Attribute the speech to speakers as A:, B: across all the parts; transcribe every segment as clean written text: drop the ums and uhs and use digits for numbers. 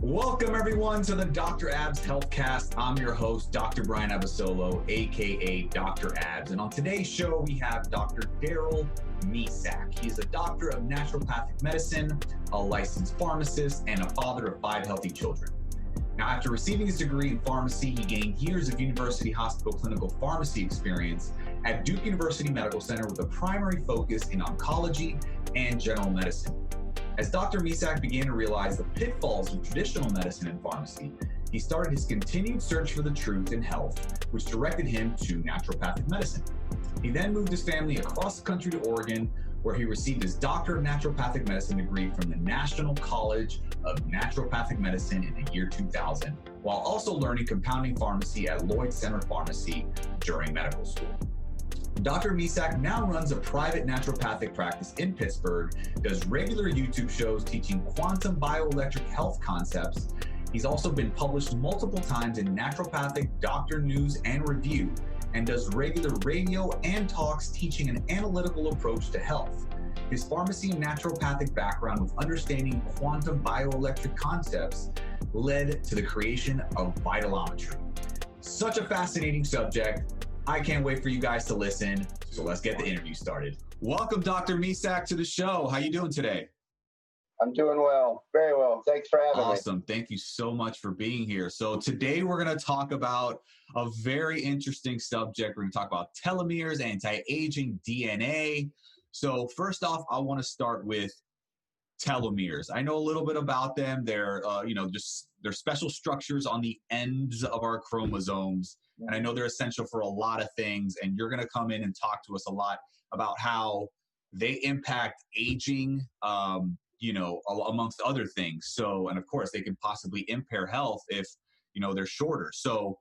A: Welcome everyone to the Dr. Abs Healthcast. I'm your host, Dr. Brian Abasolo, aka Dr. Abs. And on today's show, we have Dr. Darrell Misak. He's a doctor of naturopathic medicine, a licensed pharmacist, and a father of 5 healthy children. Now, after receiving his degree in pharmacy, he gained years of university hospital clinical pharmacy experience at Duke University Medical Center with a primary focus in oncology and general medicine. As Dr. Misak began to realize the pitfalls of traditional medicine and pharmacy, he started his continued search for the truth in health, which directed him to naturopathic medicine. He then moved his family across the country to Oregon, where he received his Doctor of Naturopathic Medicine degree from the National College of Naturopathic Medicine in the year 2000, while also learning compounding pharmacy at Lloyd Center Pharmacy during medical school. Dr. Misak now runs a private naturopathic practice in Pittsburgh, does regular YouTube shows teaching quantum bioelectric health concepts. He's also been published multiple times in Naturopathic Doctor News and Review, and does regular radio and talks teaching an analytical approach to health. His pharmacy and naturopathic background with understanding quantum bioelectric concepts led to the creation of Vitelometry. Such a fascinating subject. I can't wait for you guys to listen. So let's get the interview started. Welcome, Dr. Misak, to the show. How you doing today?
B: I'm doing well, very well. Thanks for having me.
A: Awesome. Thank you so much for being here. So today we're going to talk about a very interesting subject. We're going to talk about telomeres, anti-aging, DNA. So first off, I want to start with telomeres. I know a little bit about them. They're, they're special structures on the ends of our chromosomes. And I know they're essential for a lot of things. And you're going to come in and talk to us a lot about how they impact aging, amongst other things. So, and of course, they can possibly impair health if, they're shorter. So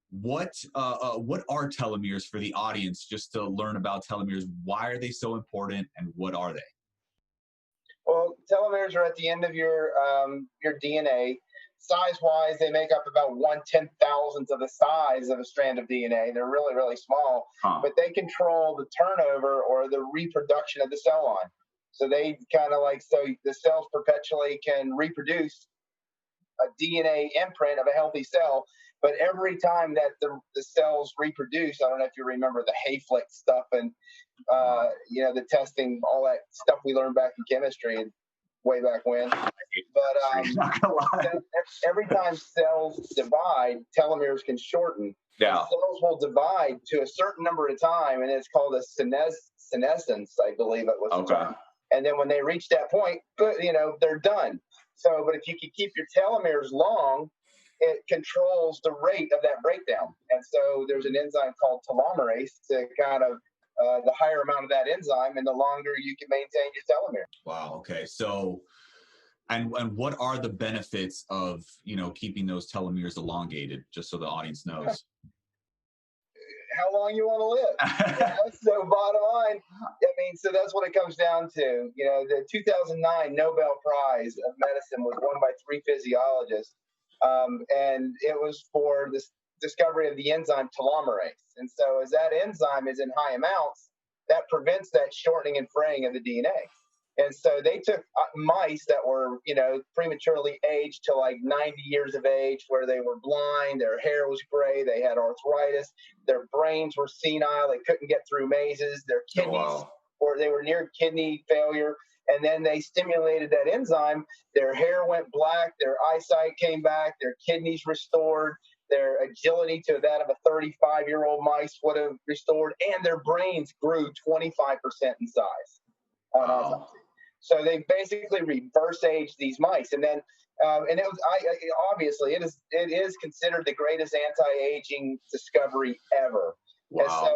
A: what are telomeres for the audience, just to learn about telomeres? Why are they so important and what are they?
B: Well, telomeres are at the end of your DNA. Size-wise, they make up about 1/10,000th of the size of a strand of DNA. They're really, really small, but they control the turnover or the reproduction of the cell line. So they kind of so the cells perpetually can reproduce a DNA imprint of a healthy cell. But every time that the cells reproduce, I don't know if you remember the Hayflick stuff and the testing, all that stuff we learned back in chemistry and way back when. But every time cells divide, telomeres can shorten.
A: Yeah.
B: Cells will divide to a certain number of time, and it's called a senescence, I believe it was.
A: Okay.
B: And then when they reach that point, they're done. So, but if you can keep your telomeres long, it controls the rate of that breakdown. And so there's an enzyme called telomerase to kind of the higher amount of that enzyme, and the longer you can maintain your telomere.
A: Wow. Okay. So, and what are the benefits of, keeping those telomeres elongated, just so the audience knows?
B: How long you want to live. So bottom line, so that's what it comes down to. The 2009 Nobel Prize of Medicine was won by 3 physiologists. And it was for this discovery of the enzyme telomerase. And so as that enzyme is in high amounts, that prevents that shortening and fraying of the DNA. And so they took mice that were, prematurely aged to 90 years of age, where they were blind, their hair was gray, they had arthritis, their brains were senile, they couldn't get through mazes, their kidneys, or they were near kidney failure. And then they stimulated that enzyme, their hair went black, their eyesight came back, their kidneys restored, their agility to that of a 35-year-old mice would have restored, and their brains grew 25% in size on autopsy. So they basically reverse aged these mice. And then, and it was, obviously, it is considered the greatest anti-aging discovery ever.
A: Wow.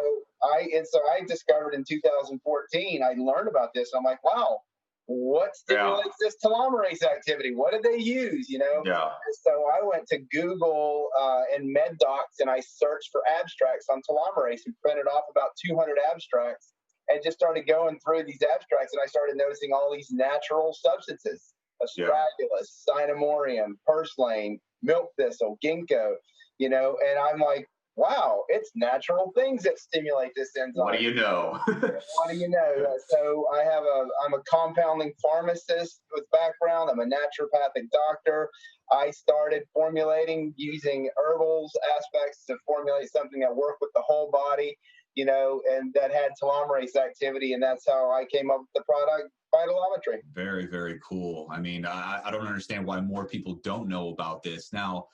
B: And so I discovered in 2014, I learned about this. I'm like, wow, what stimulates this telomerase activity? What did they use, Yeah. And so I went to Google and MedDocs, and I searched for abstracts on telomerase and printed off about 200 abstracts and just started going through these abstracts, and I started noticing all these natural substances, astragalus, cynomorium, purslane, milk thistle, ginkgo, and I'm like, wow, it's natural things that stimulate this enzyme.
A: What do you know?
B: What do you know? So I'm a compounding pharmacist with background. I'm a naturopathic doctor. I started formulating using herbals aspects to formulate something that worked with the whole body, and that had telomerase activity. And that's how I came up with the product Vitelometry.
A: Very, very cool. I mean, I don't understand why more people don't know about this. Now,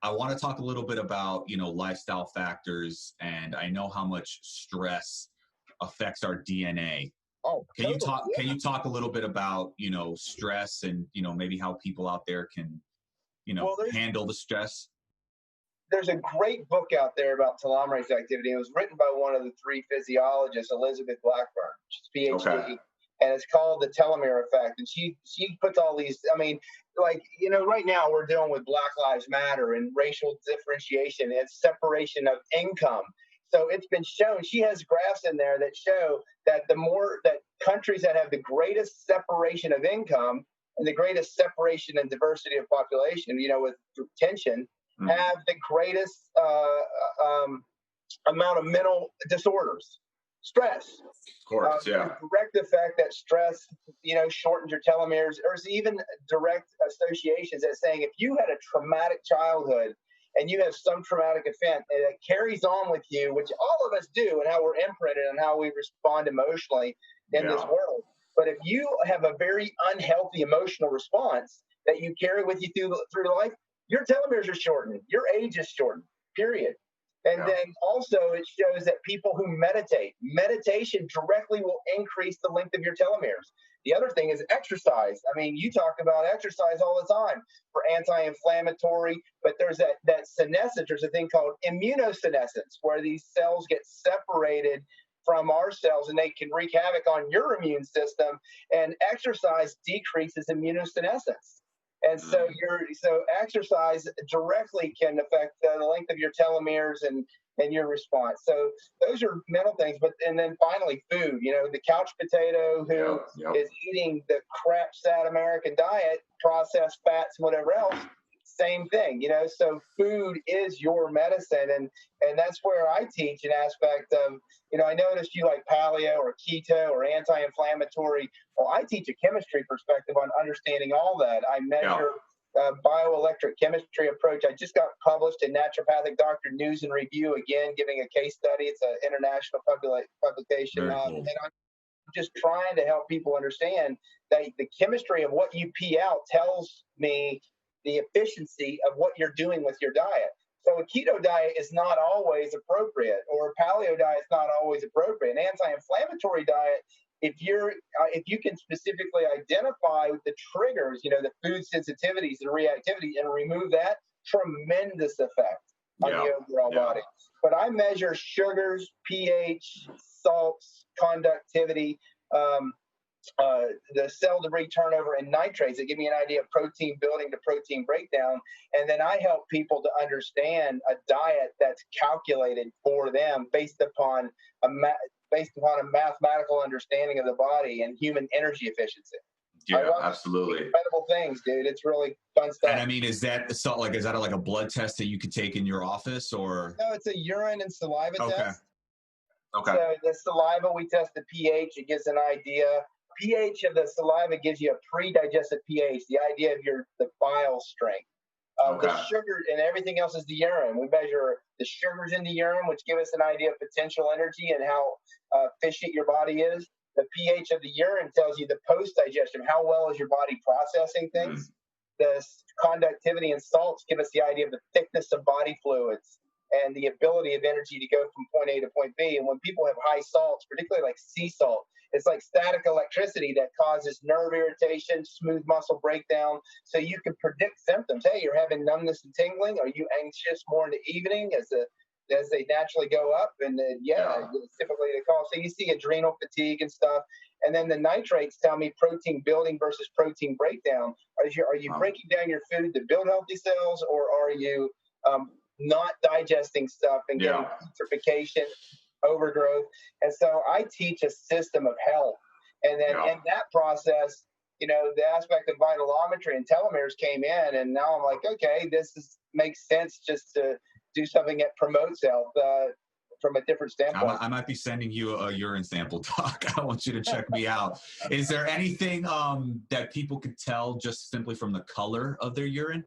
A: I want to talk a little bit about, lifestyle factors, and I know how much stress affects our DNA.
B: Oh,
A: Can you talk a little bit about, stress and, maybe how people out there can, handle the stress?
B: There's a great book out there about telomerase activity. It was written by one of the three physiologists, Elizabeth Blackburn. She's PhD. Okay. And it's called the telomere effect. And she puts all these, right now we're dealing with Black Lives Matter and racial differentiation and separation of income. So it's been shown, she has graphs in there that show that the more that countries that have the greatest separation of income and the greatest separation and diversity of population, with tension, have the greatest amount of mental disorders, stress.
A: Of course, yeah.
B: Direct effect that stress, shortens your telomeres. There's even direct associations that saying if you had a traumatic childhood and you have some traumatic event and it carries on with you, which all of us do, and how we're imprinted and how we respond emotionally in this world. But if you have a very unhealthy emotional response that you carry with you through life, your telomeres are shortened. Your age is shortened, period. And then also it shows that people who meditation directly will increase the length of your telomeres. The other thing is exercise. I mean, you talk about exercise all the time for anti-inflammatory, but there's that senescence. There's a thing called immunosenescence where these cells get separated from our cells and they can wreak havoc on your immune system, and exercise decreases immunosenescence. And so exercise directly can affect the length of your telomeres and your response. So those are mental things. And then finally, food. The couch potato who is eating the crap sad American diet, processed fats and whatever else, same thing. So food is your medicine, and that's where I teach an aspect of. I noticed you like paleo or keto or anti-inflammatory. Well, I teach a chemistry perspective on understanding all that. I measure bioelectric chemistry approach. I just got published in Naturopathic Doctor News and Review, again, giving a case study. It's an international publication.
A: Very cool.
B: And I'm just trying to help people understand that the chemistry of what you pee out tells me the efficiency of what you're doing with your diet. So a keto diet is not always appropriate, or a paleo diet is not always appropriate. An anti-inflammatory diet, if you can specifically identify the triggers, the food sensitivities and reactivity, and remove that, tremendous effect on the overall body. But I measure sugars, pH, salts, conductivity, the cell debris turnover, and nitrates that give me an idea of protein building to protein breakdown. And then I help people to understand a diet that's calculated for them based upon a mathematical understanding of the body and human energy efficiency.
A: Yeah, absolutely.
B: Incredible things, dude. It's really fun stuff.
A: And I mean, is that like a blood test that you could take in your office, or?
B: No, it's a urine and saliva test.
A: Okay.
B: So the saliva, we test the pH. It gives an idea. pH of the saliva gives you a pre-digested pH, the idea of the bile strength. The sugar and everything else is the urine. We measure the sugars in the urine, which give us an idea of potential energy and how efficient your body is. The pH of the urine tells you the post-digestion, how well is your body processing things. The conductivity and salts give us the idea of the thickness of body fluids and the ability of energy to go from point A to point B. And when people have high salts, particularly like sea salt, it's like static electricity that causes nerve irritation, smooth muscle breakdown. So you can predict symptoms. Hey, you're having numbness and tingling. Are you anxious more in the evening as they naturally go up? And then, typically they call. So you see adrenal fatigue and stuff. And then the nitrates tell me protein building versus protein breakdown. Are you breaking down your food to build healthy cells, or are you not digesting stuff and getting putrefaction, overgrowth? And so I teach a system of health. And then in that process, the aspect of Vitelometry and telomeres came in, and now I'm like, okay, makes sense just to do something that promotes health from a different standpoint.
A: I might be sending you a urine sample, Doc. I want you to check me out. Is there anything that people could tell just simply from the color of their urine?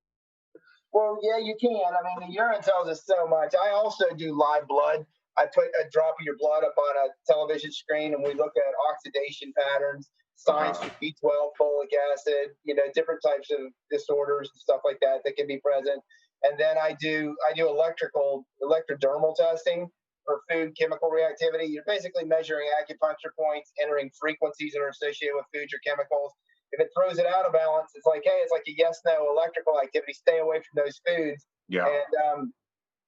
B: Well, yeah, you can. I mean, the urine tells us so much. I also do live blood. I put a drop of your blood up on a television screen, and we look at oxidation patterns, signs for B12, folic acid, different types of disorders and stuff like that that can be present. And then I do electrodermal testing for food chemical reactivity. You're basically measuring acupuncture points, entering frequencies that are associated with foods or chemicals. If it throws it out of balance, it's like a yes/no electrical activity. Stay away from those foods.
A: Yeah.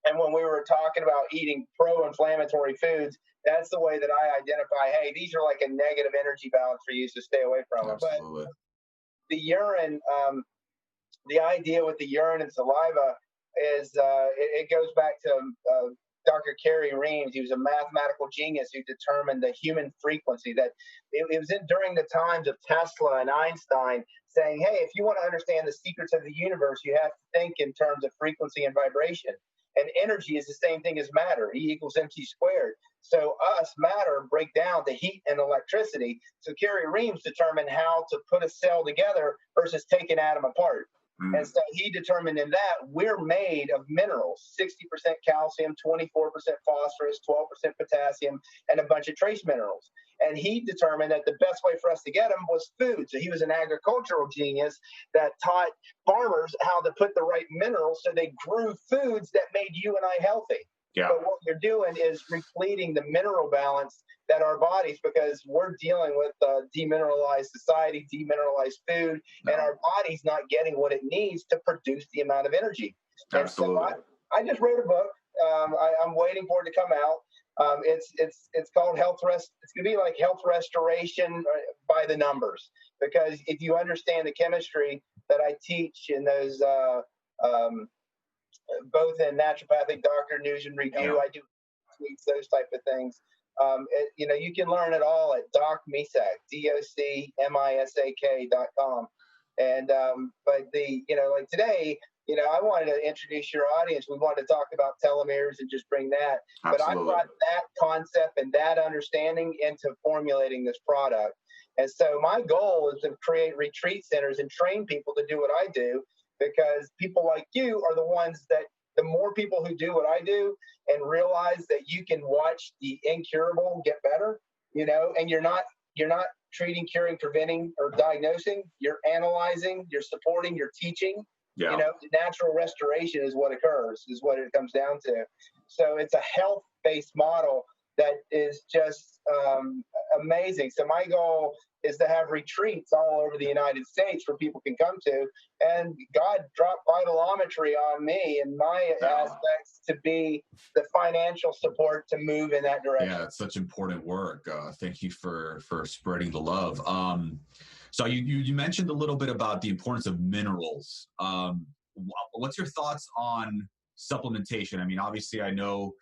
B: And when we were talking about eating pro-inflammatory foods, that's the way that I identify, hey, these are like a negative energy balance for you, so stay away from them.
A: Absolutely.
B: But the urine, the idea with the urine and saliva is it goes back to Dr. Kerry Reams. He was a mathematical genius who determined the human frequency. That it was during the times of Tesla and Einstein saying, hey, if you want to understand the secrets of the universe, you have to think in terms of frequency and vibration. And energy is the same thing as matter, E = mc squared. So matter, break down to heat and electricity. So Kerry Reams determined how to put a cell together versus take an atom apart. And so he determined in that we're made of minerals, 60% calcium, 24% phosphorus, 12% potassium, and a bunch of trace minerals. And he determined that the best way for us to get them was food. So he was an agricultural genius that taught farmers how to put the right minerals so they grew foods that made you and I healthy.
A: Yeah.
B: But what you're doing is repleting the mineral balance that our bodies, because we're dealing with demineralized society, demineralized food, and our body's not getting what it needs to produce the amount of energy.
A: Absolutely.
B: And so I just wrote a book. I'm waiting for it to come out. It's called It's going to be like health restoration by the numbers, because if you understand the chemistry that I teach in those both in naturopathic doctor news and review, I do tweets, those type of things. You can learn it all at Doc Misak, DocMisak.com. And but like today, I wanted to introduce your audience. We wanted to talk about telomeres and just bring that.
A: Absolutely.
B: But I brought that concept and that understanding into formulating this product. And so my goal is to create retreat centers and train people to do what I do, because people like you are the ones that, the more people who do what I do and realize that you can watch the incurable get better, and you're not treating, curing, preventing, or diagnosing. You're analyzing, you're supporting, you're teaching.
A: Yeah.
B: Natural restoration is what occurs, is what it comes down to. So it's a health-based model that is just amazing. So my goal is to have retreats all over the United States where people can come to. And God dropped Vitelometry on me and my aspects to be the financial support to move in that direction.
A: Yeah, it's such important work. Thank you for spreading the love. So you mentioned a little bit about the importance of minerals. What's your thoughts on supplementation? I mean, obviously, I know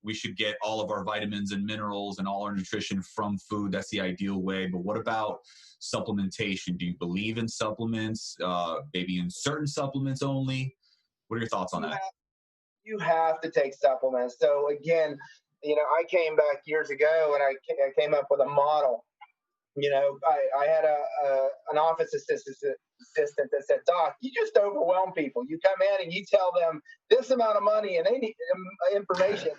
A: we should get all of our vitamins and minerals and all our nutrition from food. That's the ideal way. But what about supplementation? Do you believe in supplements? Maybe in certain supplements only? What are your thoughts on that?
B: You have to take supplements. So again, I came back years ago and I came up with a model. I had an office assistant that said, Doc, you just overwhelm people. You come in and you tell them this amount of money and they need information.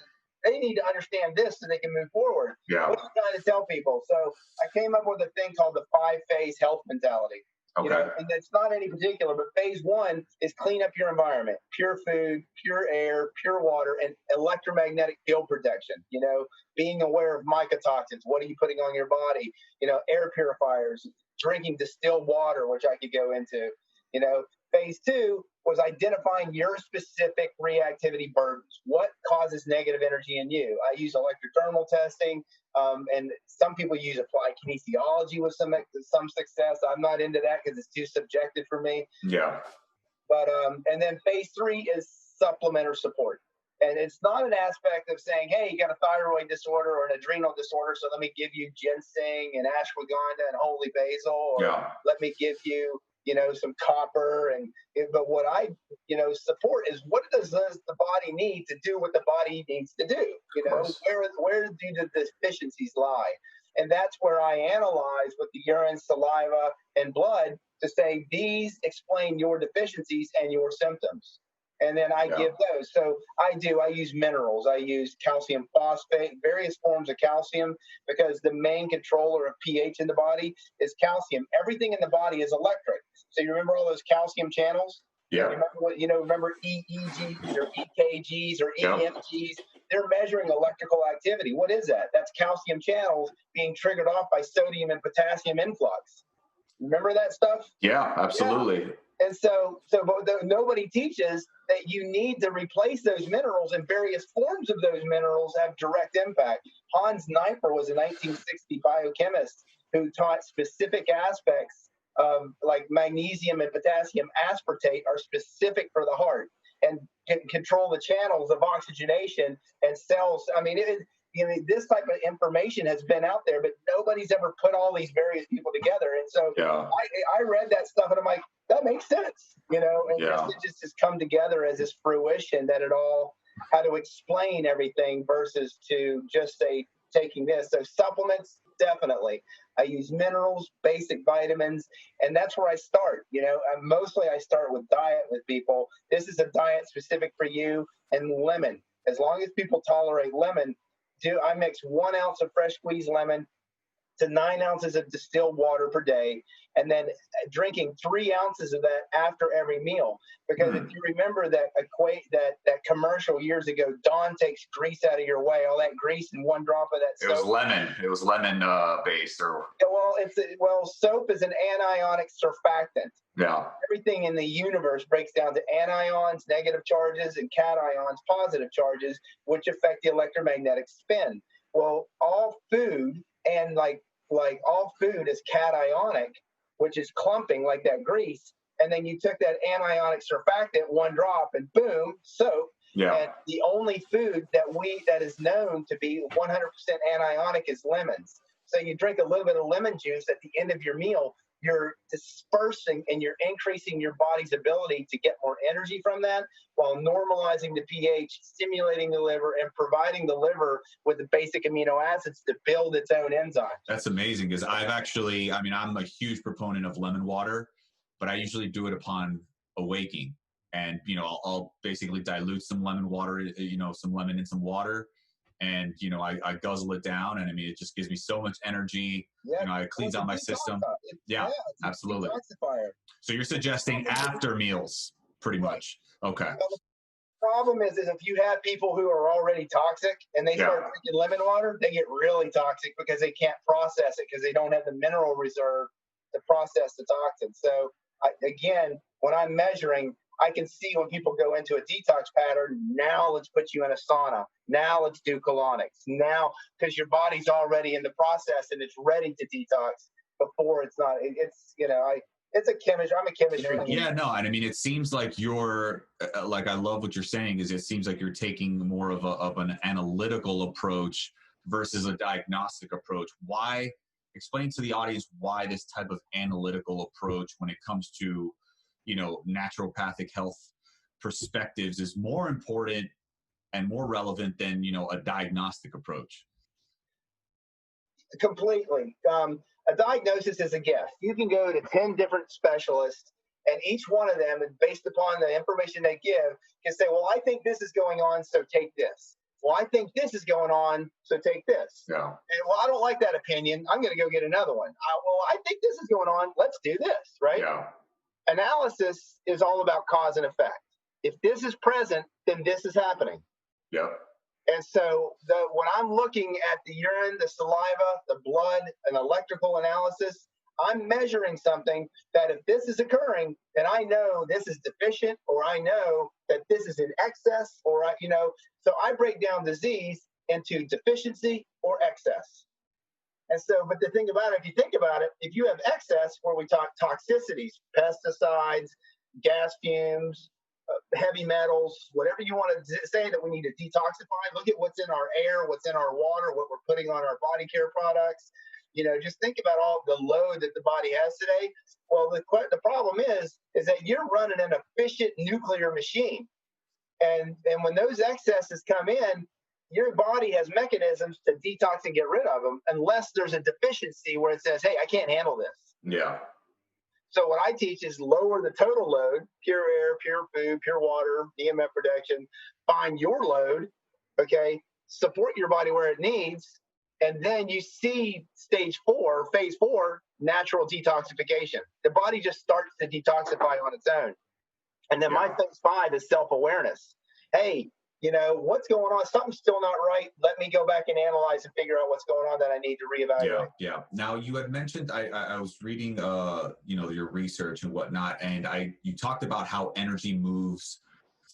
B: They need to understand this so they can move forward.
A: Yeah.
B: What are you trying to tell people? So I came up with a thing called the 5-phase health mentality.
A: Okay.
B: And it's not any particular, but phase 1 is clean up your environment: pure food, pure air, pure water, and electromagnetic field protection. Being aware of mycotoxins. What are you putting on your body? Air purifiers, drinking distilled water, which I could go into. Phase 2 was identifying your specific reactivity burdens. What causes negative energy in you? I use electrodermal testing, and some people use applied kinesiology with some success. I'm not into that because it's too subjective for me.
A: Yeah.
B: But and then phase 3 is supplement or support. And it's not an aspect of saying, hey, you got a thyroid disorder or an adrenal disorder, so let me give you ginseng and ashwagandha and holy basil, or let me give you some copper, but what I, support is what does the body need to do what the body needs to do? Where do the deficiencies lie? And that's where I analyze with the urine, saliva, and blood to say these explain your deficiencies and your symptoms. And then I give those. So I use minerals. I use calcium phosphate, various forms of calcium, because the main controller of pH in the body is calcium. Everything in the body is electric. So you remember all those calcium channels?
A: Yeah.
B: Remember EEGs or EKGs or EMGs? They're measuring electrical activity. What is that? That's calcium channels being triggered off by sodium and potassium influx. Remember that stuff?
A: Yeah, absolutely.
B: Yeah. And so nobody teaches that you need to replace those minerals, and various forms of those minerals have direct impact. Hans Neiffer was a 1960 biochemist who taught specific aspects of, like, magnesium and potassium aspartate are specific for the heart and can control the channels of oxygenation and cells. I mean, this type of information has been out there, but nobody's ever put all these various people together. And so I read that stuff and I'm like, that makes sense, and it just has come together as this fruition that it all, how to explain everything versus to just say taking this. So supplements, definitely. I use minerals, basic vitamins, and that's where I start. Mostly I start with diet with people. This is a diet specific for you, and lemon. As long as people tolerate lemon, I mix 1 ounce of fresh squeezed lemon to 9 ounces of distilled water per day, and then drinking 3 ounces of that after every meal. Because if you remember that commercial years ago, Dawn takes grease out of your way, all that grease in 1 drop of that soap.
A: It was lemon based, or
B: soap is an anionic surfactant.
A: Yeah.
B: Everything in the universe breaks down to anions, negative charges, and cations, positive charges, which affect the electromagnetic spin. Well, all food and like all food is cationic, which is clumping like that grease. And then you took that anionic surfactant, 1 drop, and boom, soap.
A: Yeah.
B: And the only food that is known to be 100% anionic is lemons. So you drink a little bit of lemon juice at the end of your meal, you're dispersing and you're increasing your body's ability to get more energy from that, while normalizing the pH, stimulating the liver, and providing the liver with the basic amino acids to build its own enzymes.
A: That's amazing, because I'm a huge proponent of lemon water, but I usually do it upon awaking. And, I'll basically dilute some lemon water, some lemon in some water. And, I guzzle it down, and it just gives me so much energy.
B: Yeah,
A: it cleans out my system. Yeah, absolutely. So you're suggesting after meals, pretty much. Okay.
B: Well, the problem is if you have people who are already toxic and they start drinking lemon water, they get really toxic because they can't process it because they don't have the mineral reserve to process the toxin. So again, when I'm measuring, I can see when people go into a detox pattern, now let's put you in a sauna. Now let's do colonics. Now, because your body's already in the process and it's ready to detox before it's not. It's a chemistry. I'm a chemistry.
A: Yeah, no, and it seems like you're I love what you're saying. Is it seems like you're taking more of an analytical approach versus a diagnostic approach. Why? Explain to the audience why this type of analytical approach, when it comes to naturopathic health perspectives, is more important and more relevant than, a diagnostic approach.
B: Completely. A diagnosis is a gift. You can go to 10 different specialists, and each one of them, based upon the information they give, can say, well, I think this is going on, so take this. Well, I think this is going on, so take this.
A: Yeah.
B: And, well, I don't like that opinion. I'm going to go get another one. I think this is going on. Let's do this, right?
A: Yeah.
B: Analysis is all about cause and effect. If this is present, then this is happening.
A: Yep.
B: And so when I'm looking at the urine, the saliva, the blood, an electrical analysis, I'm measuring something that if this is occurring, then I know this is deficient, or I know that this is in excess, or, so I break down disease into deficiency or excess. And so, but the thing about it, if you think about it, if you have excess, where we talk toxicities, pesticides, gas fumes, heavy metals, whatever you want to say that we need to detoxify, look at what's in our air, what's in our water, what we're putting on our body care products. Just think about all the load that the body has today. Well, the problem is that you're running an efficient nuclear machine. And when those excesses come in, your body has mechanisms to detox and get rid of them, unless there's a deficiency where it says, hey, I can't handle this.
A: Yeah.
B: So what I teach is lower the total load, pure air, pure food, pure water, EMF protection, find your load, okay, support your body where it needs, and then you see phase four, natural detoxification. The body just starts to detoxify on its own. And then my phase 5 is self-awareness. Hey, what's going on? Something's still not right. Let me go back and analyze and figure out what's going on that I need to reevaluate.
A: Yeah. Now, you had mentioned, I was reading, your research and whatnot, and you talked about how energy moves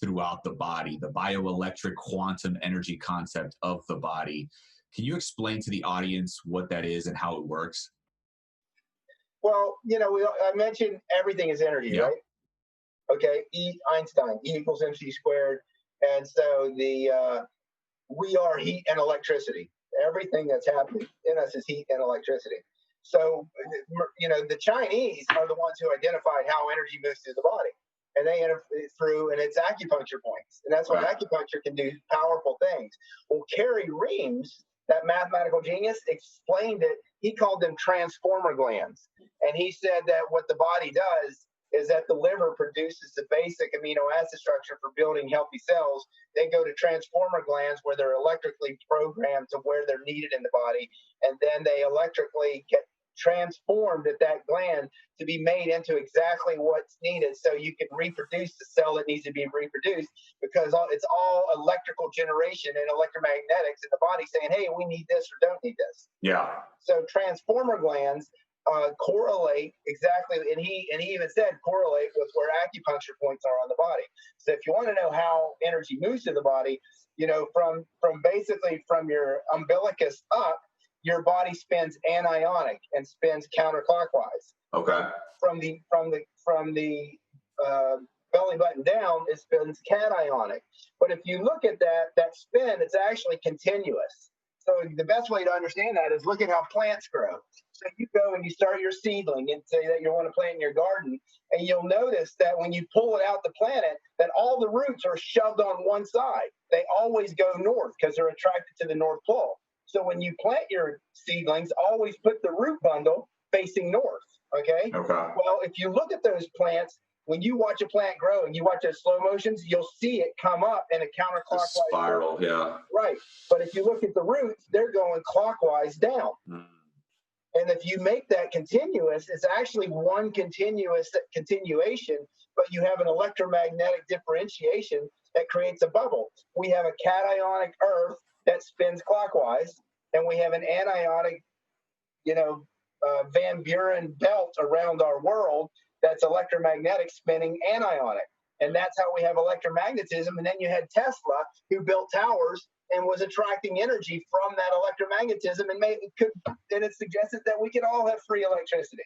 A: throughout the body, the bioelectric quantum energy concept of the body. Can you explain to the audience what that is and how it works?
B: Well, I mentioned everything is energy, right? Okay, Einstein, E equals mc squared. And so we are heat and electricity. Everything that's happening in us is heat and electricity. So, the Chinese are the ones who identified how energy moves through the body. And they enter through, and it's acupuncture points. And that's why acupuncture can do powerful things. Well, Kerry Reams, that mathematical genius, explained it. He called them transformer glands. And he said that what the body does is that the liver produces the basic amino acid structure for building healthy cells. They go to transformer glands where they're electrically programmed to where they're needed in the body. And then they electrically get transformed at that gland to be made into exactly what's needed so you can reproduce the cell that needs to be reproduced, because it's all electrical generation and electromagnetics in the body saying, hey, we need this or don't need this.
A: Yeah.
B: So transformer glands correlate exactly, and he even said correlate with where acupuncture points are on the body. So if you want to know how energy moves to the body, from your umbilicus up, your body spins anionic and spins counterclockwise.
A: Okay.
B: From the belly button down, it spins cationic. But if you look at that spin, it's actually continuous. So the best way to understand that is look at how plants grow. So you go and you start your seedling and say that you want to plant in your garden, and you'll notice that when you pull it out the planet, that all the roots are shoved on one side. They always go north because they're attracted to the North Pole. So when you plant your seedlings, always put the root bundle facing north, okay? Well, if you look at those plants, when you watch a plant grow and you watch those slow motions, you'll see it come up in a counterclockwise
A: spiral, yeah.
B: Right. But if you look at the roots, they're going clockwise down. And if you make that continuous, it's actually one continuation, but you have an electromagnetic differentiation that creates a bubble. We have a cationic earth that spins clockwise, and we have an anionic, Van Buren belt around our world that's electromagnetic spinning anionic. And that's how we have electromagnetism. And then you had Tesla, who built towers and was attracting energy from that electromagnetism, and it suggested that we could all have free electricity.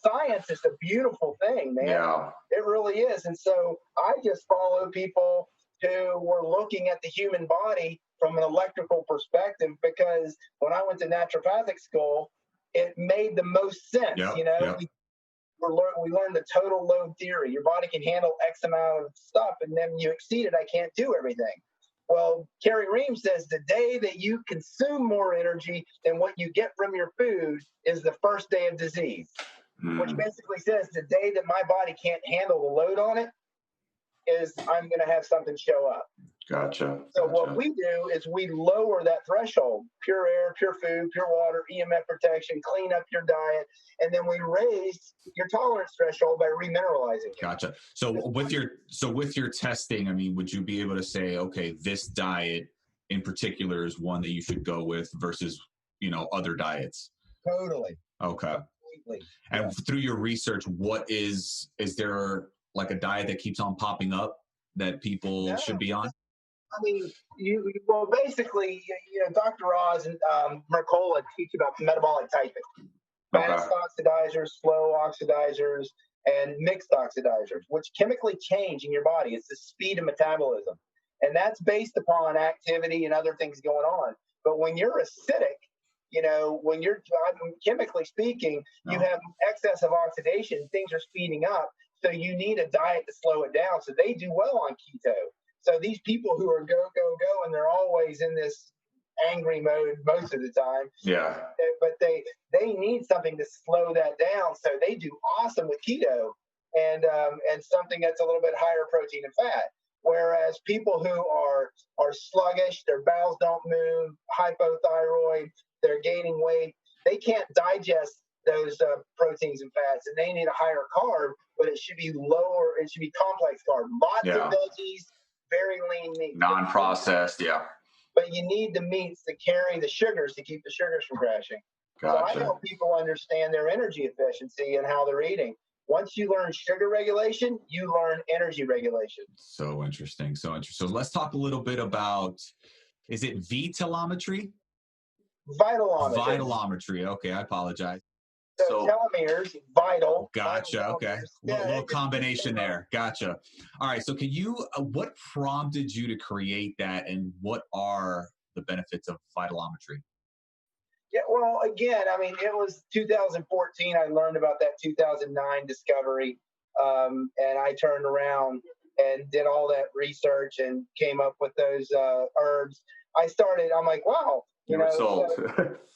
B: Science is a beautiful thing, man.
A: Yeah.
B: It really is. And so I just follow people who were looking at the human body from an electrical perspective, because when I went to naturopathic school, it made the most sense. We learned the total load theory. Your body can handle X amount of stuff, and then you exceed it. I can't do everything. Well, Kerry Reams says the day that you consume more energy than what you get from your food is the first day of disease, which basically says the day that my body can't handle the load on it is I'm going to have something show up.
A: Gotcha.
B: So what we do is we lower that threshold: pure air, pure food, pure water, EMF protection, clean up your diet, and then we raise your tolerance threshold by remineralizing it.
A: Gotcha. So with your testing, I mean, would you be able to say, okay, this diet in particular is one that you should go with versus, other diets?
B: Totally.
A: Okay.
B: Completely.
A: And through your research, is there like a diet that keeps on popping up that people should be on?
B: I mean, basically, Dr. Oz and Mercola teach about metabolic typing. Fast oxidizers, slow oxidizers, and mixed oxidizers, which chemically change in your body. It's the speed of metabolism. And that's based upon activity and other things going on. But when you're acidic, when you're chemically speaking, you have excess of oxidation, things are speeding up. So you need a diet to slow it down. So they do well on keto. So these people who are go, go, go, and they're always in this angry mode most of the time.
A: Yeah.
B: But they need something to slow that down. So they do awesome with keto and something that's a little bit higher protein and fat. Whereas people who are sluggish, their bowels don't move, hypothyroid, they're gaining weight, they can't digest those proteins and fats, and they need a higher carb, but it should be lower. It should be complex carb. Lots of veggies, very lean meat.
A: Non-processed, yeah.
B: But you need the meats to carry the sugars to keep the sugars from crashing.
A: Gotcha.
B: So I help people understand their energy efficiency and how they're eating. Once you learn sugar regulation, you learn energy regulation.
A: So interesting. So interesting. So let's talk a little bit about, is it Vi-Telometry?
B: Vitelometry.
A: Vitelometry. Okay, I apologize.
B: So telomeres, vital.
A: Gotcha. Okay. Little combination there. Gotcha. All right. So can you, what prompted you to create that, and what are the benefits of Vitelometry?
B: Yeah, well, again, I mean, it was 2014. I learned about that 2009 discovery, and I turned around and did all that research and came up with those herbs. I'm like, wow.
A: Sold.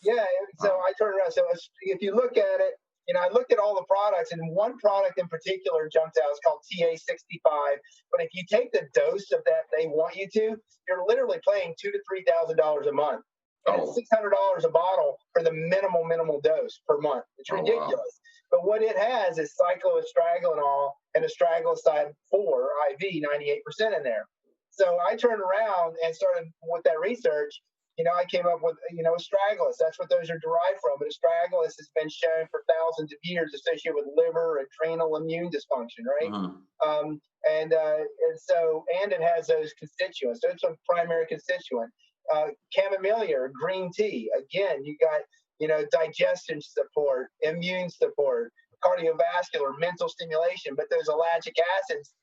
B: Yeah, so I turned around. So if you look at it, I looked at all the products, and one product in particular jumped out. It's called TA65. But if you take the dose of that they want you to, you're literally paying $2,000 to $3,000 a month. And it's $600 a bottle for the minimal dose per month. It's ridiculous. Wow. But what it has is cycloestragonol and astragaloside 4 IV, 98% in there. So I turned around and started with that research. I came up with, astragalus. That's what those are derived from. But astragalus has been shown for thousands of years associated with liver, adrenal, immune dysfunction, right? Uh-huh. And it has those constituents. So it's a primary constituent. Chamomile or green tea. Again, you got, digestion support, immune support, cardiovascular, mental stimulation. But those ellagic acids,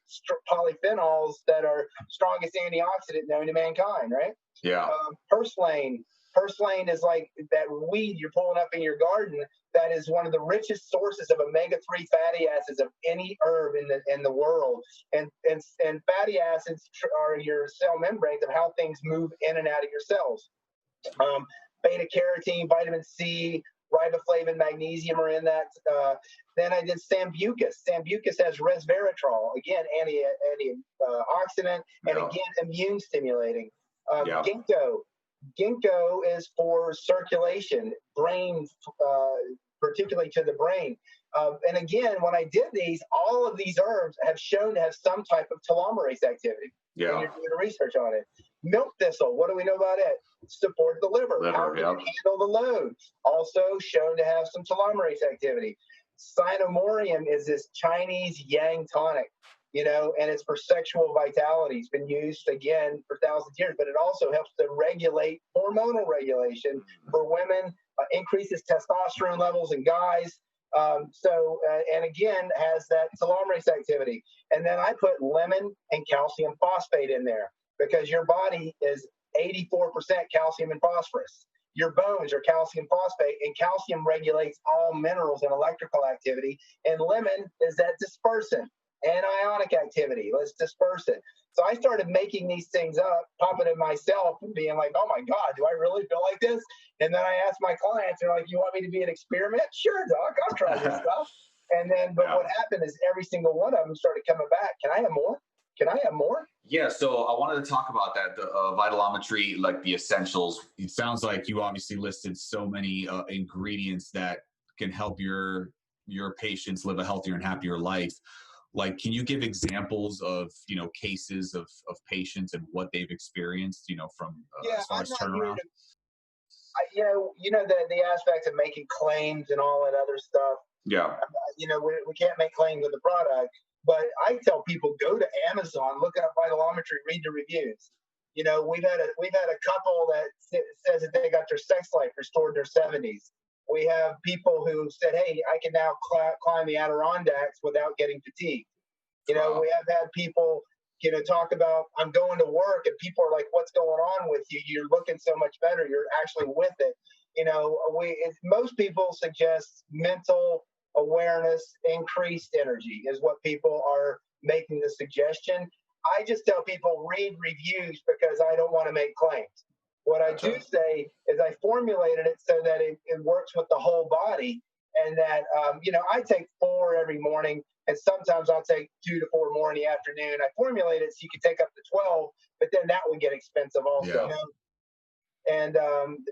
B: polyphenols that are strongest antioxidant known to mankind, right?
A: Yeah.
B: Purslane. Purslane is like that weed you're pulling up in your garden. That is one of the richest sources of omega-3 fatty acids of any herb in the world. And fatty acids are your cell membranes of how things move in and out of your cells. Beta carotene, vitamin C, riboflavin, magnesium are in that. Then I did sambucus. Sambucus has resveratrol, again, antioxidant, and again, immune stimulating. Ginkgo is for circulation, brain, particularly to the brain. And again, when I did these, all of these herbs have shown to have some type of telomerase activity.
A: Yeah.
B: When you're doing research on it. Milk thistle, what do we know about it? Support the liver. How can it handle the load? Also shown to have some telomerase activity. Cynomorium is this Chinese yang tonic, and it's for sexual vitality. It's been used, again, for thousands of years, but it also helps to regulate hormonal regulation for women, increases testosterone levels in guys. And again, has that telomerase activity. And then I put lemon and calcium phosphate in there because your body is 84% calcium and phosphorus. Your bones are calcium phosphate, and calcium regulates all minerals and electrical activity. And lemon is that dispersant, anionic activity. Let's disperse it. So I started making these things up, popping it myself, and being like, oh my God, do I really feel like this? And then I asked my clients, they're like, you want me to be an experiment? Sure, doc, I'll try this stuff. And then, but what happened is every single one of them started coming back. Can I have more? Can I have more?
A: Yeah, so I wanted to talk about that, the Vitelometry, like the essentials. It sounds like you obviously listed so many ingredients that can help your patients live a healthier and happier life. Like, can you give examples of, cases of patients and what they've experienced, from as far as turnaround?
B: The aspects of making claims and all that other stuff.
A: Yeah.
B: We can't make claims with the product, but I tell people, go to Amazon, look up Vitelometry, read the reviews. We've had a couple that says that they got their sex life restored in their 70s. We have people who said, hey, I can now climb the Adirondacks without getting fatigued. We have had people, talk about, I'm going to work, and people are like, what's going on with you? You're looking so much better. You're actually with it. Most people suggest mental awareness, increased energy is what people are making the suggestion. I just tell people read reviews because I don't want to make claims. What I do say is I formulated it so that it works with the whole body, and that I take 4 every morning, and sometimes I'll take 2 to 4 more in the afternoon. I formulate it so you can take up to 12, but then that would get expensive also.
A: Yeah.
B: And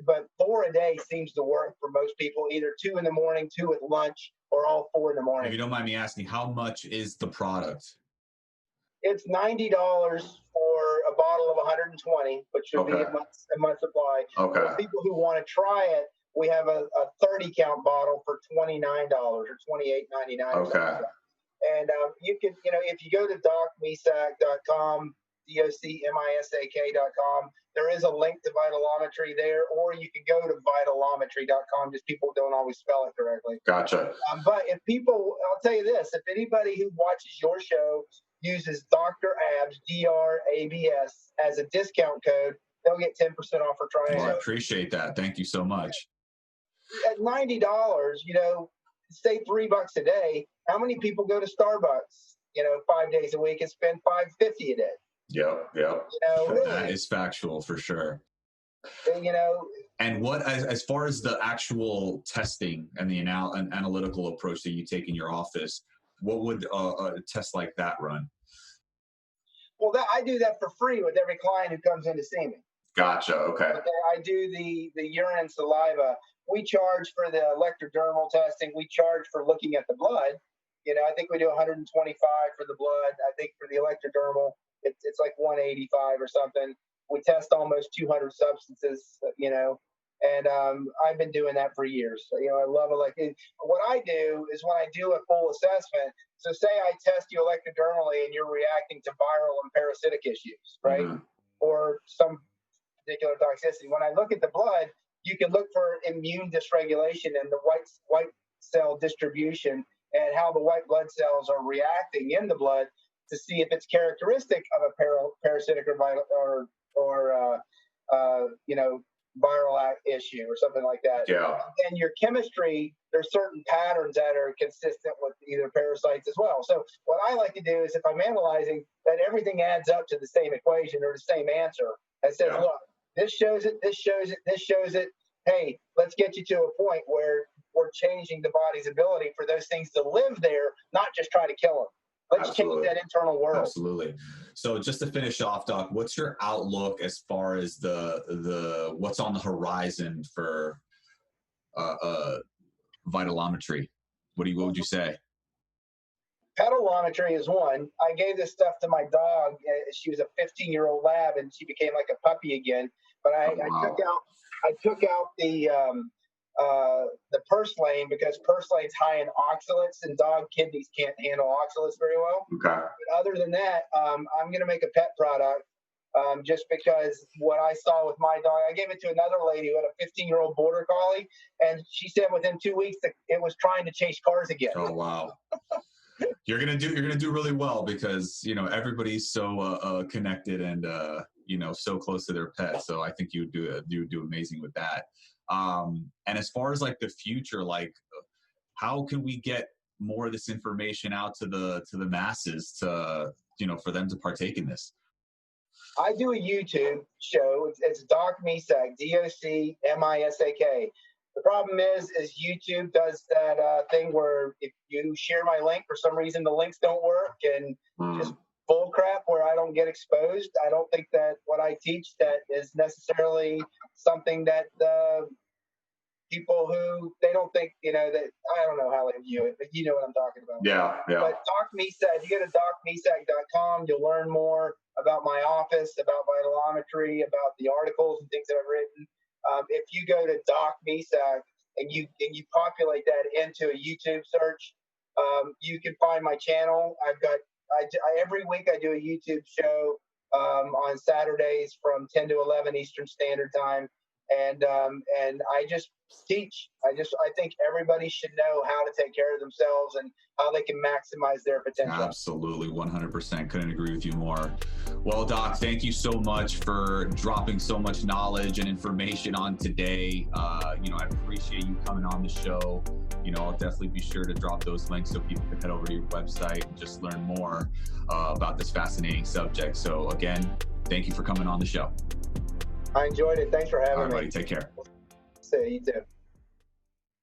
B: but 4 a day seems to work for most people, either 2 in the morning, 2 at lunch, or all 4 in the morning.
A: If you don't mind me asking, how much is the product?
B: It's $90 for a bottle of 120, which would be a month supply.
C: Okay.
B: For people who want to try it, we have a 30 count bottle for $29 or $28.99.
C: Okay.
B: And you can, if you go to docmisak.com, docmisak.com, there is a link to Vitelometry there, or you can go to Vitelometry.com. Just people don't always spell it correctly.
C: Gotcha.
B: But if people, I'll tell you this, if anybody who watches your show uses Dr. Abs, DRABS, as a discount code, they'll get 10% off for trying it.
A: I appreciate that. Thank you so much.
B: At $90, say $3 a day, how many people go to Starbucks, 5 days a week and spend $5.50 a day?
C: Yep.
B: Really,
A: That is factual for sure.
B: And
A: what, as far as the actual testing and the analytical approach that you take in your office, what would a test like that run?
B: Well, I do that for free with every client who comes in to see me.
C: Gotcha. Okay.
B: I do the urine and saliva. We charge for the electrodermal testing. We charge for looking at the blood. I think we do 125 for the blood. I think for the electrodermal, it's like 185 or something. We test almost 200 substances, and I've been doing that for years. I love it. What I do is when I do a full assessment, so say I test you electrodermally and you're reacting to viral and parasitic issues, right? Mm-hmm. Or some particular toxicity. When I look at the blood, you can look for immune dysregulation and the white cell distribution and how the white blood cells are reacting in the blood to see if it's characteristic of a parasitic or viral issue or something like that.
C: Yeah.
B: And your chemistry, there's certain patterns that are consistent with either parasites as well. So what I like to do is if I'm analyzing, that everything adds up to the same equation or the same answer that says, look, this shows it, this shows it, this shows it. Hey, let's get you to a point where we're changing the body's ability for those things to live there, not just try to kill them. Let's change that internal world.
A: Absolutely. So just to finish off, Doc, what's your outlook as far as the what's on the horizon for Vitelometry? What would you say?
B: Telomeres is one. I gave this stuff to my dog. She was a 15-year-old lab, and she became like a puppy again. But I took out the purslane because purslane's high in oxalates, and dog kidneys can't handle oxalates very well.
C: Okay.
B: But other than that, I'm going to make a pet product just because what I saw with my dog, I gave it to another lady who had a 15-year-old border collie, and she said within 2 weeks that it was trying to chase cars again.
A: Oh wow. You're gonna do really well because everybody's so connected and so close to their pets. So I think you would do amazing with that. And as far as like the future, like how can we get more of this information out to the masses to for them to partake in this?
B: I do a YouTube show. It's Doc Misak, DOCMISAK. The problem is YouTube does that thing where if you share my link, for some reason the links don't work, and just bull crap where I don't get exposed. I don't think that what I teach that is necessarily something that people who they don't think, that I don't know how they view it, but you know what I'm talking about.
C: Yeah.
B: But Doc Misak, if you go to docmisak.com, you'll learn more about my office, about Vitelometry, about the articles and things that I've written. If you go to Doc Misak and you populate that into a YouTube search, you can find my channel. Every week I do a YouTube show on Saturdays from 10 to 11 Eastern Standard Time. and I just teach. I think everybody should know how to take care of themselves and how they can maximize their potential.
A: Absolutely, 100%. Couldn't agree with you more. Well, Doc, thank you so much for dropping so much knowledge and information on today. I appreciate you coming on the show. I'll definitely be sure to drop those links so people can head over to your website and just learn more about this fascinating subject. So again, thank you for coming on the show.
B: I enjoyed it. Thanks for having me.
A: All right, buddy. Take care.
B: See you too.